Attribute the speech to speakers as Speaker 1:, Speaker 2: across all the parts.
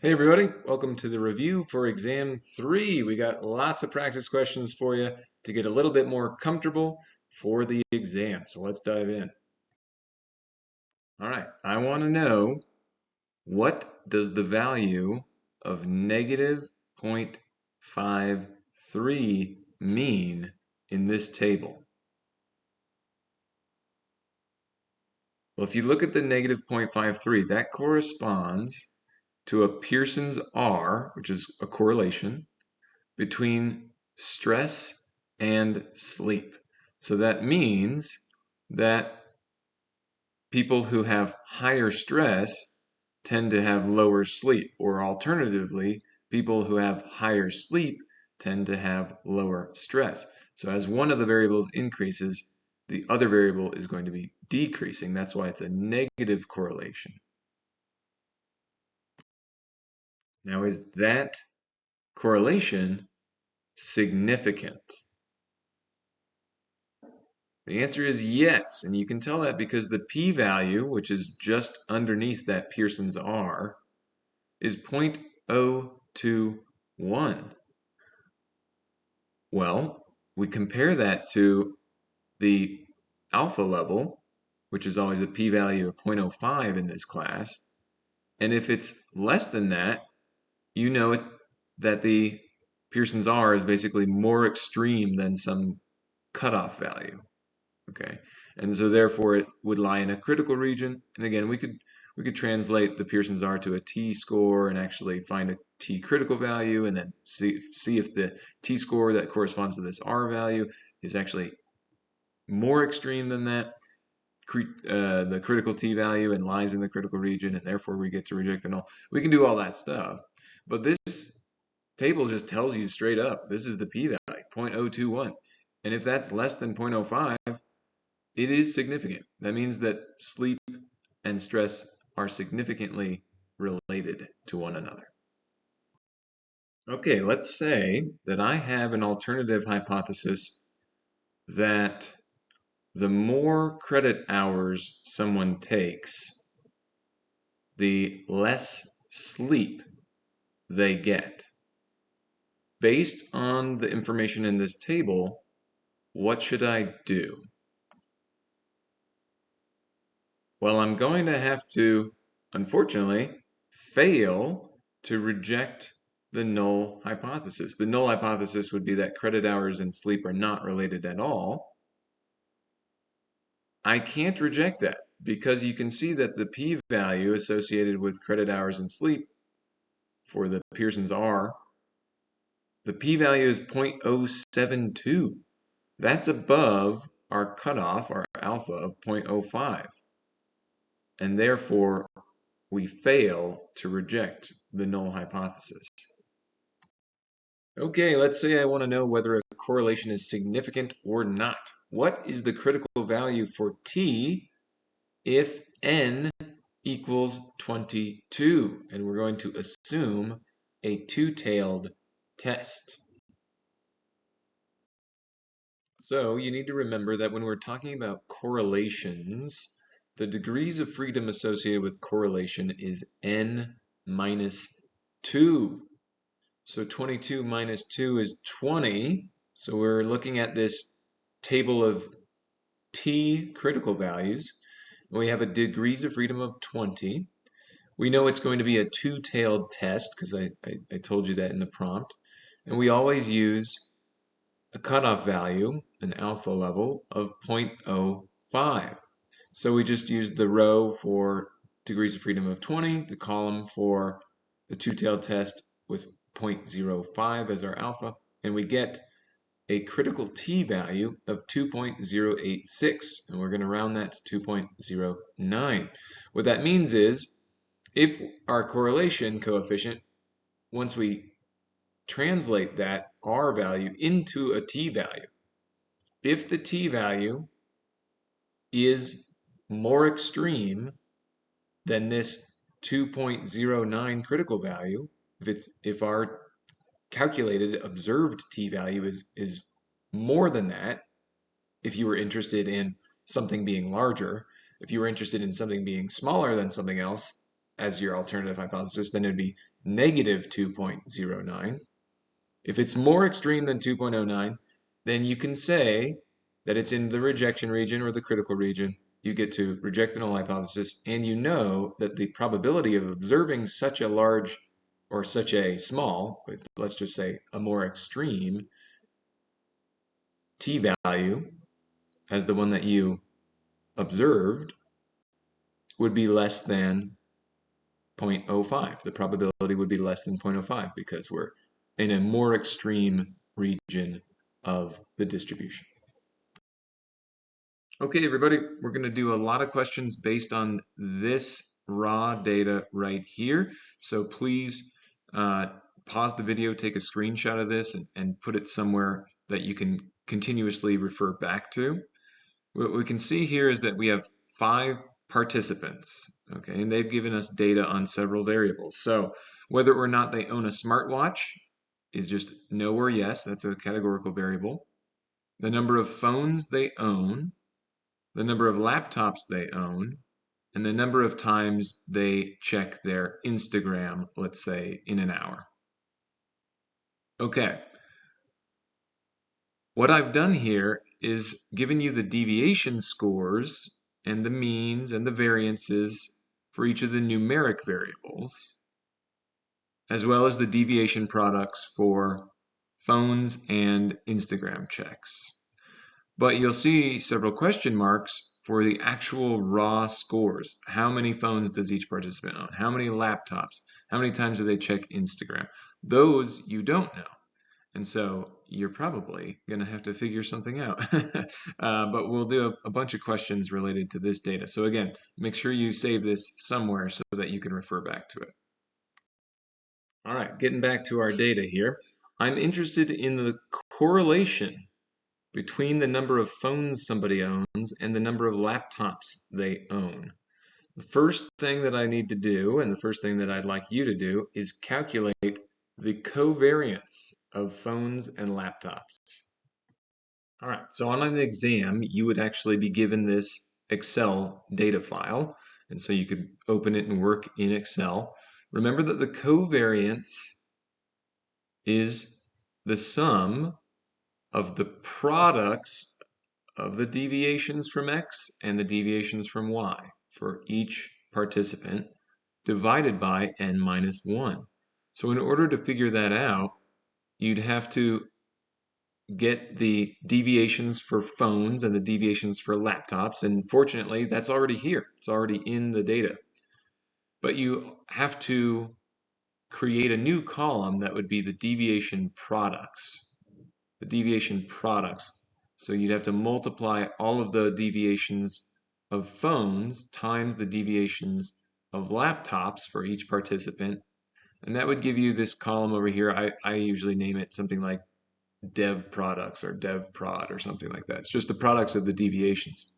Speaker 1: Hey everybody, welcome to the review for exam 3. We got lots of practice questions for you to get a little bit more comfortable for the exam. So let's dive in. All right, I want to know, what does the value of negative 0.53 mean in this table? Well, if you look at the negative 0.53, that corresponds to a Pearson's R, which is a correlation between stress and sleep. So that means that people who have higher stress tend to have lower sleep, or alternatively, people who have higher sleep tend to have lower stress. So as one of the variables increases, the other variable is going to be decreasing. That's why it's a negative correlation. Now, is that correlation significant? The answer is yes, and you can tell that because the p-value, which is just underneath that Pearson's R, is 0.021. Well, we compare that to the alpha level, which is always a p-value of 0.05 in this class, and if it's less than that, you know that the Pearson's R is basically more extreme than some cutoff value. Okay, and so therefore it would lie in a critical region. And again, we could translate the Pearson's R to a t-score and actually find a t-critical value, and then see if the t-score that corresponds to this R value is actually more extreme than that, the critical t-value, and lies in the critical region, and therefore we get to reject the null. We can do all that stuff, but this table just tells you straight up, this is the p-value, 0.021. And if that's less than 0.05, it is significant. That means that sleep and stress are significantly related to one another. Okay, let's say that I have an alternative hypothesis that the more credit hours someone takes, the less sleep they get. Based on the information in this table, what should I do? Well, I'm going to have to, unfortunately, fail to reject the null hypothesis. The null hypothesis would be that credit hours and sleep are not related at all. I can't reject that because you can see that the p-value associated with credit hours and sleep for the Pearson's R, the p-value is 0.072. That's above our cutoff, our alpha of 0.05. And therefore, we fail to reject the null hypothesis. Okay, let's say I want to know whether a correlation is significant or not. What is the critical value for t if n equals 22? And we're going to assume a two-tailed test. So you need to remember that when we're talking about correlations, the degrees of freedom associated with correlation is n minus 2. So 22 minus 2 is 20. So we're looking at this table of t critical values. We have a degrees of freedom of 20. We know it's going to be a two-tailed test because I told you that in the prompt. And we always use a cutoff value, an alpha level of 0.05. So we just use the row for degrees of freedom of 20, the column for the two-tailed test with 0.05 as our alpha, and we get a critical t-value of 2.086, and we're going to round that to 2.09. What that means is, if our correlation coefficient, once we translate that R value into a t-value, if the t-value is more extreme than this 2.09 critical value, if our calculated observed t-value is more than that, if you were interested in something being larger, if you were interested in something being smaller than something else, as your alternative hypothesis, then it would be negative 2.09. If it's more extreme than 2.09, then you can say that it's in the rejection region or the critical region. You get to reject the null hypothesis, and you know that the probability of observing such a large or such a small, let's just say a more extreme t-value as the one that you observed would be less than 0.05. The probability would be less than 0.05 because we're in a more extreme region of the distribution. Okay, everybody, we're going to do a lot of questions based on this raw data right here. So please pause the video, take a screenshot of this, and put it somewhere that you can continuously refer back to. What we can see here is that we have 5 participants, okay, and they've given us data on several variables. So whether or not they own a smartwatch is just no or yes, that's a categorical variable. The number of phones they own, the number of laptops they own, and the number of times they check their Instagram, let's say, in an hour. Okay. What I've done here is given you the deviation scores and the means and the variances for each of the numeric variables, as well as the deviation products for phones and Instagram checks. But you'll see several question marks for the actual raw scores. How many phones does each participant own? How many laptops? How many times do they check Instagram? Those you don't know. And so you're probably going to have to figure something out. But we'll do a bunch of questions related to this data. So again, make sure you save this somewhere so that you can refer back to it. All right, getting back to our data here. I'm interested in the correlation between the number of phones somebody owns and the number of laptops they own. The first thing that I need to do, and the first thing that I'd like you to do, is calculate the covariance of phones and laptops. All right, so on an exam, you would actually be given this Excel data file, and so you could open it and work in Excel. Remember that the covariance is the sum of the products of the deviations from X and the deviations from Y for each participant divided by n minus 1. So in order to figure that out, you'd have to get the deviations for phones and the deviations for laptops, and fortunately that's already here. It's already in the data. But you have to create a new column that would be the deviation products. The deviation products. So you'd have to multiply all of the deviations of phones times the deviations of laptops for each participant. And that would give you this column over here. I usually name it something like dev products or dev prod or something like that. It's just the products of the deviations.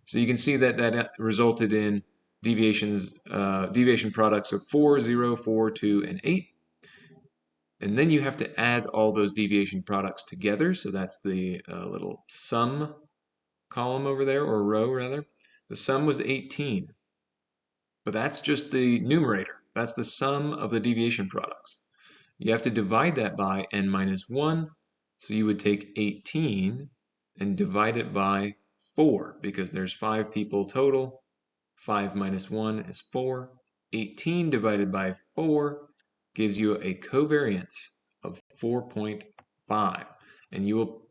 Speaker 1: So you can see that that resulted in deviation products of 4, 0, 4, 2, and 8. And then you have to add all those deviation products together. So that's the little sum column over there, or row rather. The sum was 18. But that's just the numerator. That's the sum of the deviation products. You have to divide that by n minus 1. So you would take 18 and divide it by 4 because there's 5 people total. 5 minus 1 is 4. 18 divided by 4 gives you a covariance of 4.5. And you will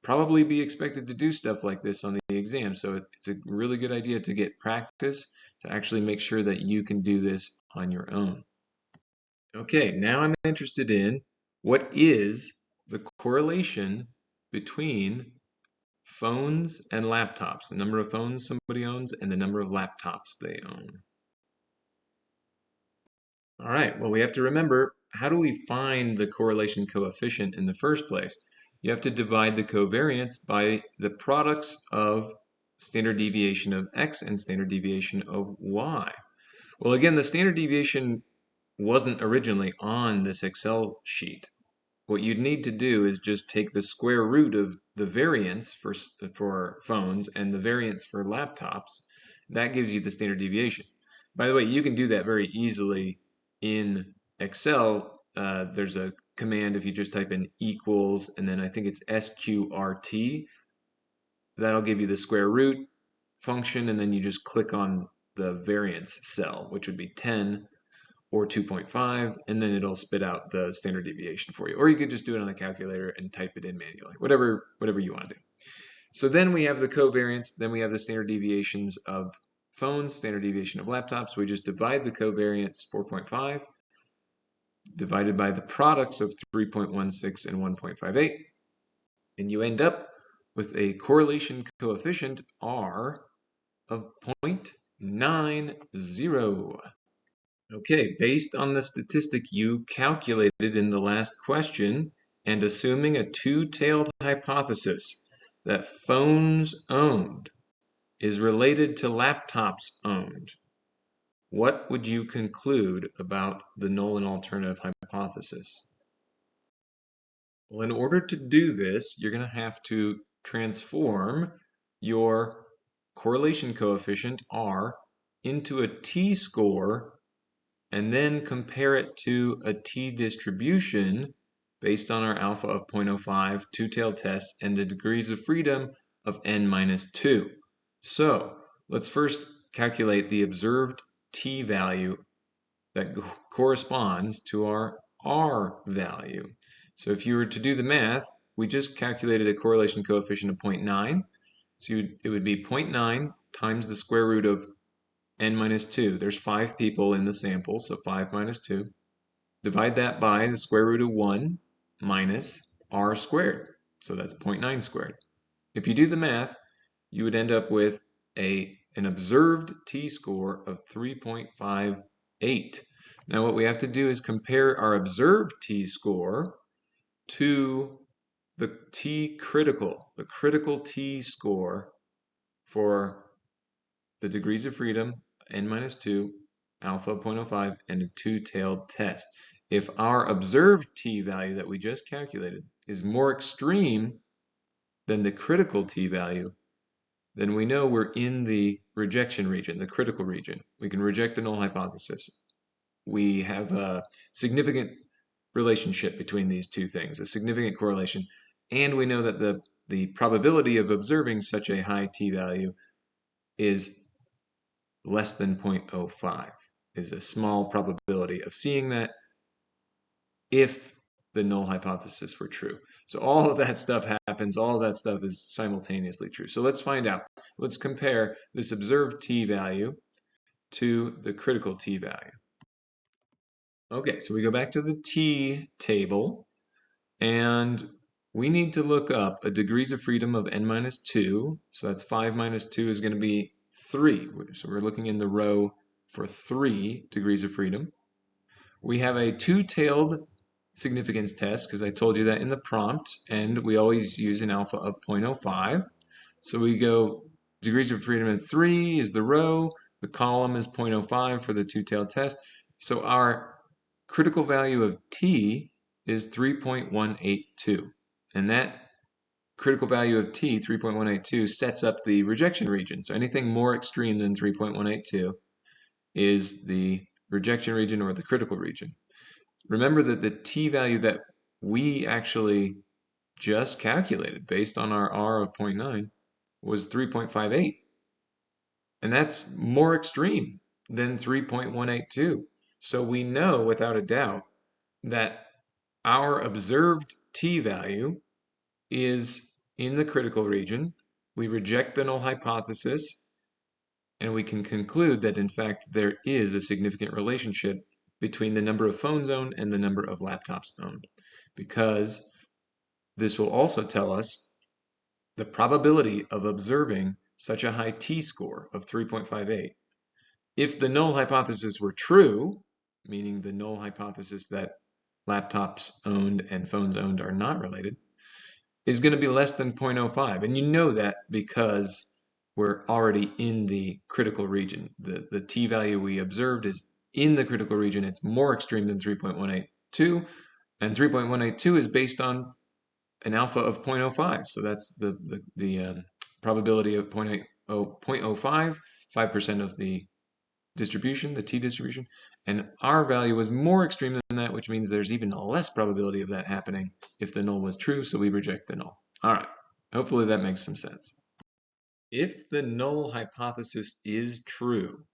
Speaker 1: probably be expected to do stuff like this on the exam. So it's a really good idea to get practice to actually make sure that you can do this on your own. Okay, now I'm interested in what is the correlation between phones and laptops, the number of phones somebody owns and the number of laptops they own. All right, well, we have to remember, how do we find the correlation coefficient in the first place? You have to divide the covariance by the products of standard deviation of X and standard deviation of Y. Well, again, the standard deviation wasn't originally on this Excel sheet. What you'd need to do is just take the square root of the variance for phones and the variance for laptops. That gives you the standard deviation. By the way, you can do that very easily in Excel. There's a command if you just type in equals and then I think it's SQRT. That'll give you the square root function, and then you just click on the variance cell, which would be 10 or 2.5, and then it'll spit out the standard deviation for you. Or you could just do it on a calculator and type it in manually, whatever you want to do. So then we have the covariance, then we have the standard deviations of phones, standard deviation of laptops. We just divide the covariance 4.5 divided by the products of 3.16 and 1.58, and you end up with a correlation coefficient R of 0.90. Okay, based on the statistic you calculated in the last question, and assuming a two-tailed hypothesis that phones owned is related to laptops owned, what would you conclude about the null and alternative hypothesis? Well, in order to do this, you're going to have to transform your correlation coefficient R into a t-score and then compare it to a t-distribution based on our alpha of 0.05, two-tailed test, and the degrees of freedom of n-2. So let's first calculate the observed t-value that corresponds to our R value. So if you were to do the math, we just calculated a correlation coefficient of 0.9. So it would be 0.9 times the square root of n-2. There's 5 people in the sample, so 5 minus 2. Divide that by the square root of 1 minus r squared. So that's 0.9 squared. If you do the math, you would end up with an observed t-score of 3.58. Now what we have to do is compare our observed t-score to the the critical t-score for the degrees of freedom, n-2, alpha 0.05, and a two-tailed test. If our observed t-value that we just calculated is more extreme than the critical t-value, then we know we're in the rejection region, the critical region. We can reject the null hypothesis. We have a significant relationship between these two things, a significant correlation, and we know that the probability of observing such a high t-value is less than 0.05, is a small probability of seeing that if the null hypothesis were true. So all of that stuff happens, all of that stuff is simultaneously true. So let's find out. Let's compare this observed t-value to the critical t-value. Okay, so we go back to the t-table, and we need to look up a degrees of freedom of n-2. So that's 5 minus 2 is going to be 3. So we're looking in the row for 3 degrees of freedom. We have a two-tailed significance test, because I told you that in the prompt, and we always use an alpha of 0.05. So we go degrees of freedom of 3 is the row, the column is 0.05 for the two-tailed test. So our critical value of t is 3.182, and that critical value of t, 3.182, sets up the rejection region. So anything more extreme than 3.182 is the rejection region or the critical region. Remember that the t-value that we actually just calculated based on our r of 0.9 was 3.58. And that's more extreme than 3.182. So we know without a doubt that our observed t-value is in the critical region. We reject the null hypothesis, and we can conclude that in fact there is a significant relationship between the number of phones owned and the number of laptops owned, because this will also tell us the probability of observing such a high t-score of 3.58. If the null hypothesis were true, meaning the null hypothesis that laptops owned and phones owned are not related, is going to be less than 0.05. And you know that because we're already in the critical region. The t-value we observed is in the critical region. It's more extreme than 3.182, and 3.182 is based on an alpha of 0.05. So that's the probability of 0.05, 5% of the distribution, the t-distribution, and our value was more extreme than that, which means there's even less probability of that happening if the null was true, so we reject the null. All right, hopefully that makes some sense. If the null hypothesis is true,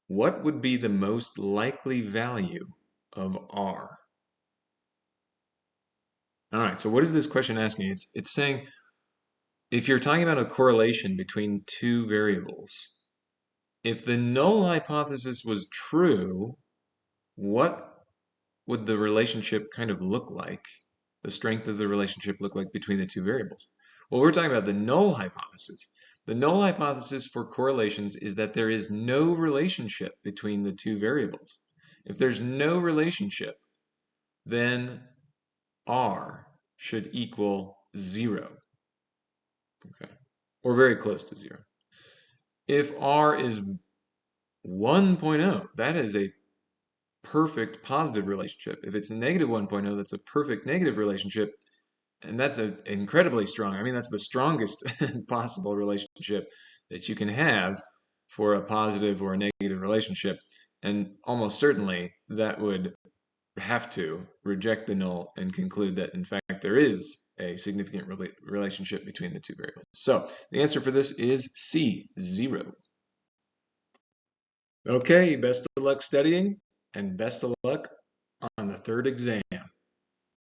Speaker 1: what would be the most likely value of R? All right, so what is this question asking? It's saying, if you're talking about a correlation between two variables, if the null hypothesis was true, what would the relationship kind of look like? The strength of the relationship look like between the two variables? Well, we're talking about the null hypothesis. The null hypothesis for correlations is that there is no relationship between the two variables. If there's no relationship, then R should equal 0. Okay, or very close to 0. If R is 1.0, that is a perfect positive relationship. If it's negative 1.0, that's a perfect negative relationship. And that's incredibly strong. I mean, that's the strongest possible relationship that you can have for a positive or a negative relationship. And almost certainly that would have to reject the null and conclude that, in fact, there is a significant relationship between the two variables. So the answer for this is C, 0. Okay, best of luck studying and best of luck on the third exam.